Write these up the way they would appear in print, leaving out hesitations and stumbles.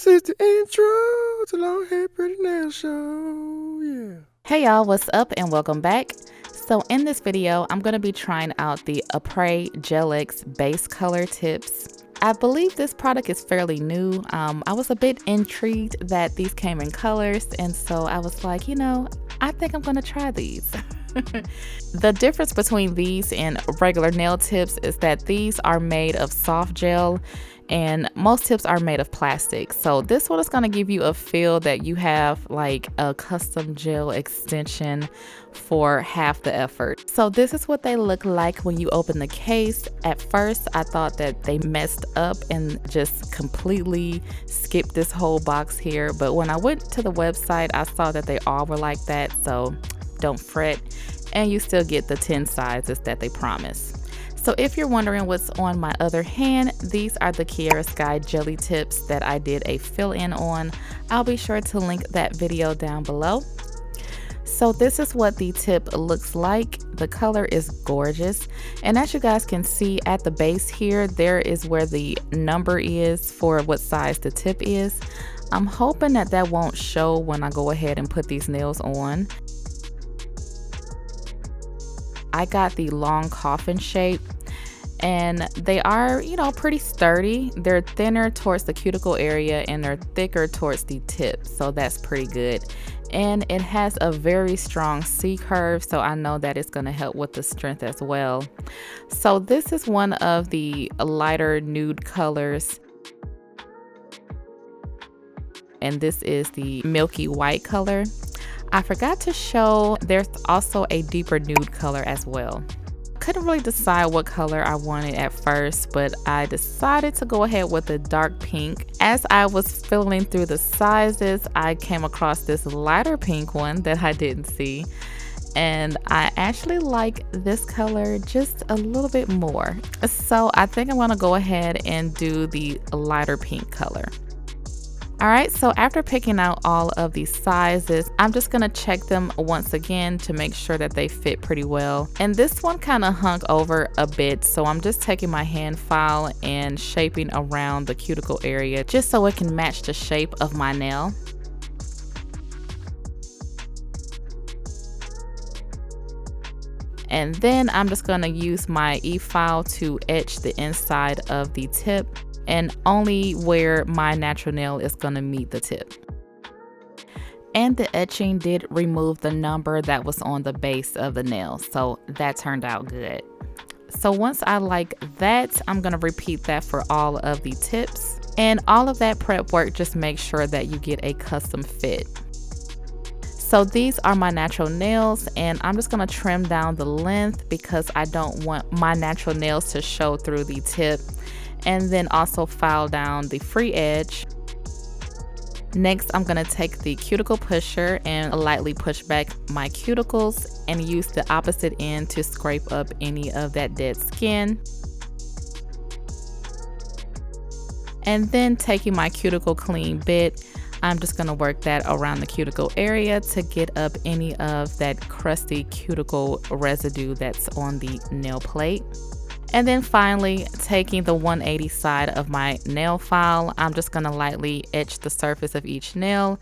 This is the intro to Long Hair Pretty Nail Show. Yeah. Hey y'all, what's up and welcome back. So in this video, I'm going to be trying out the Apres Gel X base color tips. I believe this product is fairly new. I was a bit intrigued that these came in colors, and so I was like, I think I'm going to try these. The difference between these and regular nail tips is that these are made of soft gel and most tips are made of plastic. So this one is going to give you a feel that you have like a custom gel extension for half the effort. So this is what they look like when you open the case. At first I thought that they messed up and just completely skipped this whole box here, but when I went to the website I saw that they all were like that, so don't fret, and you still get the 10 sizes that they promise. So if you're wondering what's on my other hand, these are the Kiara Sky jelly tips that I did a fill-in on. I'll be sure to link that video down below. So this is what the tip looks like. The color is gorgeous, and as you guys can see at the base here, there is where the number is for what size the tip is. I'm hoping that that won't show when I go ahead and put these nails on. I got the long coffin shape, and they are, pretty sturdy. They're thinner towards the cuticle area and they're thicker towards the tip, so that's pretty good. And it has a very strong C curve, so I know that it's going to help with the strength as well. So this is one of the lighter nude colors, and this is the milky white color. I forgot to show there's also a deeper nude color as well. Couldn't really decide what color I wanted at first, but I decided to go ahead with the dark pink. As I was filling through the sizes, I came across this lighter pink one that I didn't see, and I actually like this color just a little bit more. So I think I'm gonna go ahead and do the lighter pink color. Alright, so after picking out all of these sizes, I'm just going to check them once again to make sure that they fit pretty well. And this one kind of hung over a bit, so I'm just taking my hand file and shaping around the cuticle area just so it can match the shape of my nail. And then I'm just going to use my e-file to etch the inside of the tip, and only where my natural nail is going to meet the tip. And the etching did remove the number that was on the base of the nail, so that turned out good. So once I like that, I'm going to repeat that for all of the tips. And all of that prep work, just make sure that you get a custom fit. So these are my natural nails, and I'm just going to trim down the length because I don't want my natural nails to show through the tip. And then also file down the free edge. Next, I'm going to take the cuticle pusher and lightly push back my cuticles and use the opposite end to scrape up any of that dead skin. And then taking my cuticle clean bit, I'm just going to work that around the cuticle area to get up any of that crusty cuticle residue that's on the nail plate. And then finally, taking the 180 side of my nail file, I'm just going to lightly etch the surface of each nail,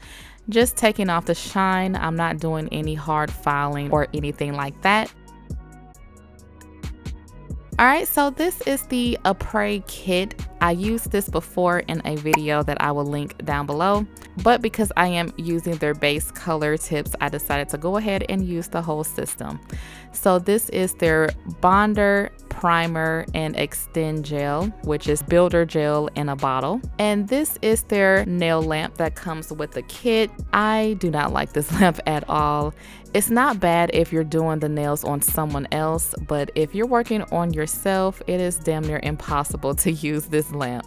just taking off the shine. I'm not doing any hard filing or anything like that. Alright, so this is the Apres kit. I used this before in a video that I will link down below, but because I am using their base color tips, I decided to go ahead and use the whole system. So this is their bonder, primer, and extend gel, which is builder gel in a bottle. And this is their nail lamp that comes with the kit. I do not like this lamp at all. It's not bad if you're doing the nails on someone else, but if you're working on yourself, it is damn near impossible to use this lamp.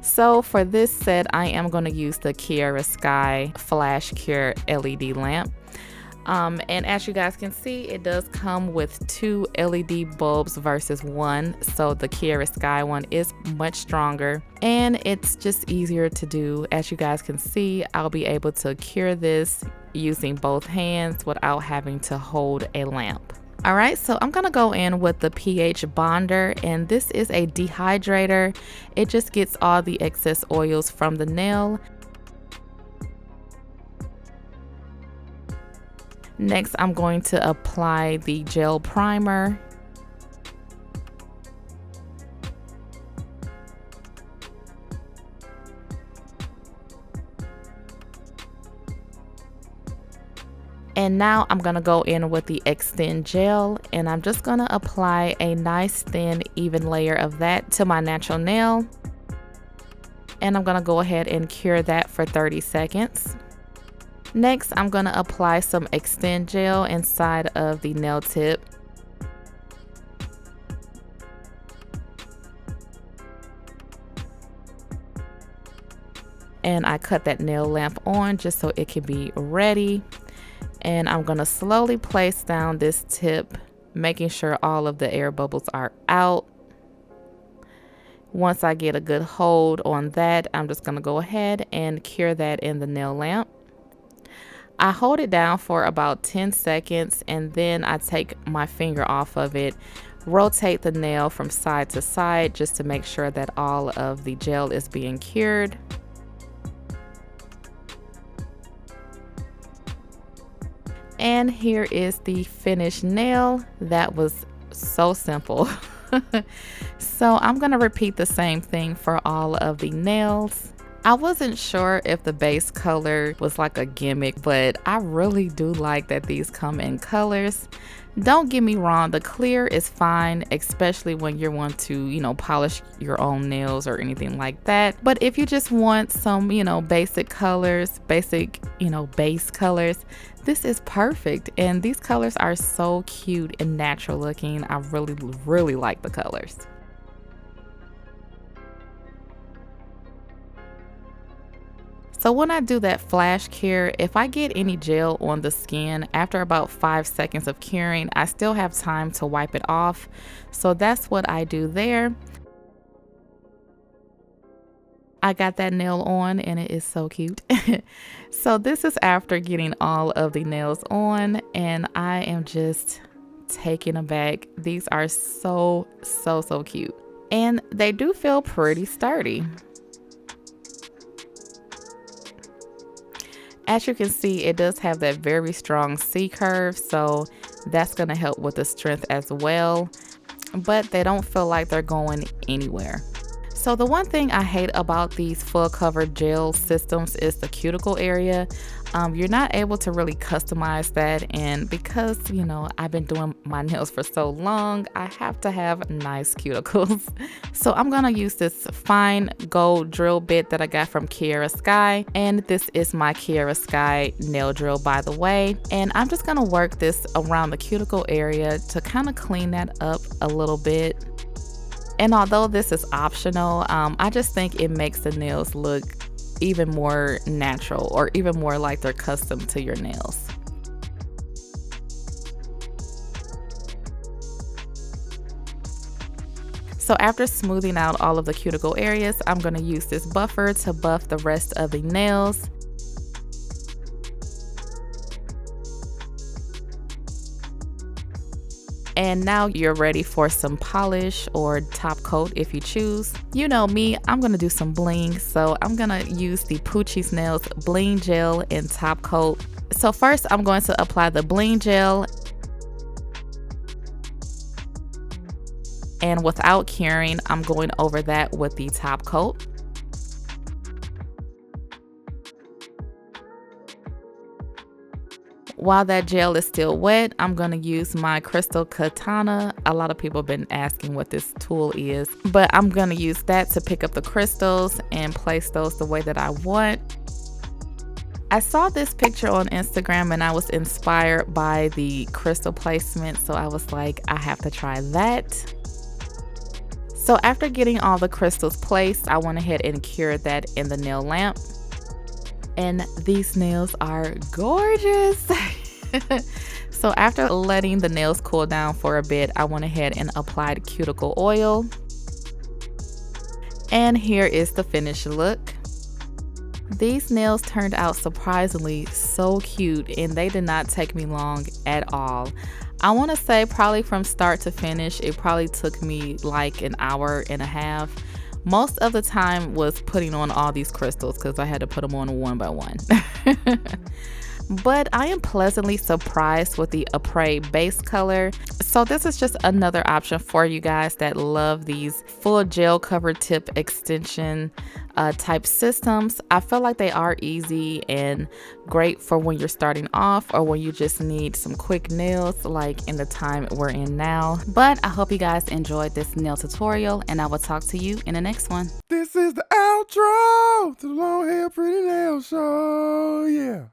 So for this set, I am going to use the Kiara Sky Flash Cure LED lamp. And as you guys can see, it does come with 2 LED bulbs versus 1, so the Kiara Sky one is much stronger and it's just easier to do. As you guys can see, I'll be able to cure this using both hands without having to hold a lamp. Alright, so I'm going to go in with the pH bonder, and this is a dehydrator. It just gets all the excess oils from the nail. Next, I'm going to apply the gel primer. And now I'm going to go in with the extend gel, and I'm just going to apply a nice thin even layer of that to my natural nail. And I'm going to go ahead and cure that for 30 seconds. Next, I'm going to apply some extend gel inside of the nail tip. And I cut that nail lamp on just so it can be ready. And I'm going to slowly place down this tip, making sure all of the air bubbles are out. Once I get a good hold on that, I'm just going to go ahead and cure that in the nail lamp. I hold it down for about 10 seconds, and then I take my finger off of it, rotate the nail from side to side just to make sure that all of the gel is being cured. And here is the finished nail. That was so simple. So I'm gonna repeat the same thing for all of the nails. I wasn't sure if the base color was like a gimmick, but I really do like that these come in colors. Don't get me wrong, the clear is fine, especially when you want to, polish your own nails or anything like that. But if you just want some, basic colors, base colors, this is perfect. And these colors are so cute and natural looking. I really, really like the colors. So when I do that flash cure, if I get any gel on the skin, after about 5 seconds of curing, I still have time to wipe it off. So that's what I do there. I got that nail on and it is so cute. So this is after getting all of the nails on, and I am just taken aback. These are so cute. And they do feel pretty sturdy. As you can see, it does have that very strong C curve, so that's going to help with the strength as well. But they don't feel like they're going anywhere. So the one thing I hate about these full cover gel systems is the cuticle area. You're not able to really customize that, and because I've been doing my nails for so long, I have to have nice cuticles. So I'm gonna use this fine gold drill bit that I got from Kiara Sky, and this is my Kiara Sky nail drill, by the way. And I'm just gonna work this around the cuticle area to kind of clean that up a little bit. And although this is optional, I just think it makes the nails look even more natural, or even more like they're custom to your nails. So after smoothing out all of the cuticle areas, I'm going to use this buffer to buff the rest of the nails. And now you're ready for some polish or top coat if you choose. You know me, I'm gonna do some bling, so I'm gonna use the Poochie's Nails Bling Gel in top coat. So first I'm going to apply the bling gel, and without curing, I'm going over that with the top coat. While that gel is still wet, I'm going to use my crystal katana. A lot of people have been asking what this tool is, but I'm going to use that to pick up the crystals and place those the way that I want. I saw this picture on Instagram and I was inspired by the crystal placement, so I was like, I have to try that. So after getting all the crystals placed, I went ahead and cured that in the nail lamp. And these nails are gorgeous. So after letting the nails cool down for a bit, I went ahead and applied cuticle oil. And here is the finished look. These nails turned out surprisingly so cute, and they did not take me long at all. I want to say probably from start to finish, it probably took me like an hour and a half. Most of the time was putting on all these crystals because I had to put them on one by one. but I am pleasantly surprised with the Apres base color. So this is just another option for you guys that love these full gel cover tip extension type systems. I feel like they are easy and great for when you're starting off or when you just need some quick nails like in the time we're in now. But I hope you guys enjoyed this nail tutorial, and I will talk to you in the next one. This is the outro to the Long Hair Pretty Nail Show, yeah.